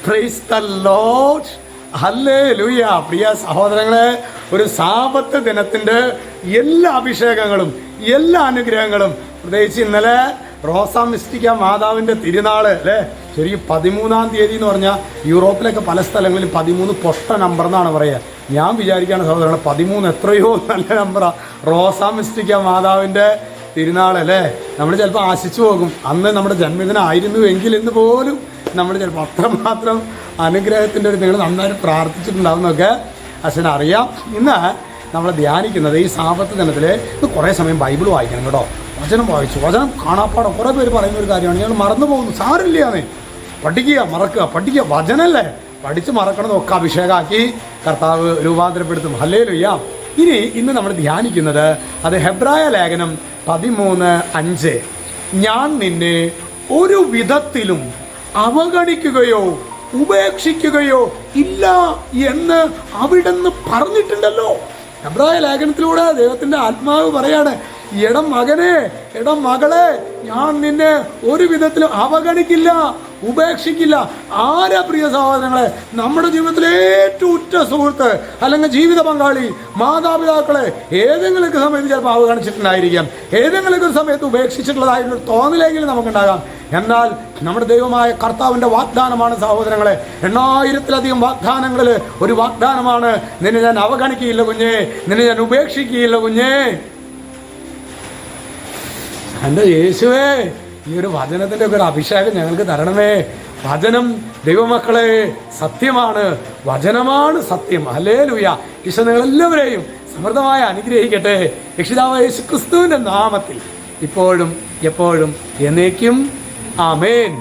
Praise the Lord. Hallelujah. പ്രിയ സഹോദരങ്ങളെ, ഒരു Sabbath ദിനത്തിൻ്റെ എല്ലാ അഭിഷേകങ്ങളും എല്ലാ അനുഗ്രഹങ്ങളും, പ്രത്യേകിച്ച് ഇന്നലെ റോസാ മിസ്റ്റിക്ക മാതാവിൻ്റെ തിരുനാള് അല്ലേ, ശരിക്കും 13-ാം തീയതി എന്ന് പറഞ്ഞാൽ യൂറോപ്പിലൊക്കെ പല സ്ഥലങ്ങളിൽ 13 പൊട്ട നമ്പർ എന്നാണ് പറയുക. ഞാൻ വിചാരിക്കുകയാണ് സഹോദരങ്ങളെ, 13 എത്രയോ നല്ല നമ്പറാണ്. റോസാ മിസ്റ്റിക്ക മാതാവിൻ്റെ തിരുനാളല്ലേ, നമ്മൾ ചിലപ്പോൾ ആശിച്ചു പോകും അന്ന് നമ്മുടെ ജന്മദിനമായിരുന്നു എങ്കിൽ എന്ന് പോലും നമ്മൾ ചിലപ്പോൾ അത്രമാത്രം അനുഗ്രഹത്തിൻ്റെ ഒരു നിങ്ങൾ നന്നായിട്ട് പ്രാർത്ഥിച്ചിട്ടുണ്ടാവുന്നൊക്കെ അച്ഛനറിയാം. ഇന്ന് നമ്മൾ ധ്യാനിക്കുന്നത് ഈ സാബത്ത് ദിനത്തിൽ ഇന്ന് കുറേ സമയം ബൈബിൾ വായിക്കണം കേട്ടോ. വചനം വായിച്ചു, വചനം കാണാപ്പാടം. കുറേ പേര് പറയുന്ന ഒരു കാര്യമാണ്, ഞങ്ങൾ മറന്നു പോകുന്നു. സാരില്ലാന്നേ, പഠിക്കുക, മറക്കുക, പഠിക്കുക. വചനല്ലേ, പഠിച്ച് മറക്കണതൊക്കെ അഭിഷേകമാക്കി കർത്താവ് രൂപാന്തരപ്പെടുത്തും. ഹല്ലേലൂയ. ഇന്ന് നമ്മൾ ധ്യാനിക്കുന്നത് അത് ഹെബ്രായ ലേഖനം 13:5. ഞാൻ നിന്നെ ഒരു വിധത്തിലും അവഗണിക്കുകയോ ഉപേക്ഷിക്കുകയോ ഇല്ല എന്ന് അവിടുന്ന് പറഞ്ഞിട്ടുണ്ടല്ലോ. ഹെബ്രായ ലേഖനത്തിലൂടെ ദൈവത്തിൻ്റെ ആത്മാവ് പറയാണ്, എടം മകനെ, എടം മകളെ, ഞാൻ നിന്നെ ഒരു വിധത്തിലും അവഗണിക്കില്ല, ഉപേക്ഷിക്കില്ല. ആരാ പ്രിയ സഹോദരങ്ങളെ? നമ്മുടെ ജീവിതത്തിലെ ഏറ്റവും ഉറ്റ സുഹൃത്ത് അല്ലെങ്കിൽ ജീവിത പങ്കാളി, മാതാപിതാക്കളെ ഏതെങ്കിലും സമയത്ത് ചിലപ്പോൾ അവഗണിച്ചിട്ടുണ്ടായിരിക്കാം, ഏതെങ്കിലും ഒരു സമയത്ത് ഉപേക്ഷിച്ചിട്ടുള്ളതായിട്ടുള്ള തോന്നലെങ്കിലും നമുക്കുണ്ടാകാം. എന്നാൽ നമ്മുടെ ദൈവമായ കർത്താവിൻ്റെ വാഗ്ദാനമാണ് സഹോദരങ്ങളെ, 8000-ലധികം വാഗ്ദാനങ്ങളിൽ ഒരു വാഗ്ദാനമാണ്, നിന്നെ ഞാൻ അവഗണിക്കുകയില്ല കുഞ്ഞേ, നിന്നെ ഞാൻ ഉപേക്ഷിക്കുകയില്ല കുഞ്ഞേ. എൻ്റെ യേശുവേ, ഈ ഒരു വചനത്തിൻ്റെ ഒക്കെ ഒരു അഭിഷേകം ഞങ്ങൾക്ക് തരണമേ. വചനം ദൈവമക്കളെ സത്യമാണ്, വചനമാണ് സത്യം. ഹല്ലേലൂയ. ഈശോ നിങ്ങളെല്ലാവരെയും സമൃദ്ധമായി അനുഗ്രഹിക്കട്ടെ. രക്ഷിതാവായ യേശു ക്രിസ്തുവിൻ്റെ നാമത്തിൽ ഇപ്പോഴും എപ്പോഴും എന്നേക്കും ആമേൻ.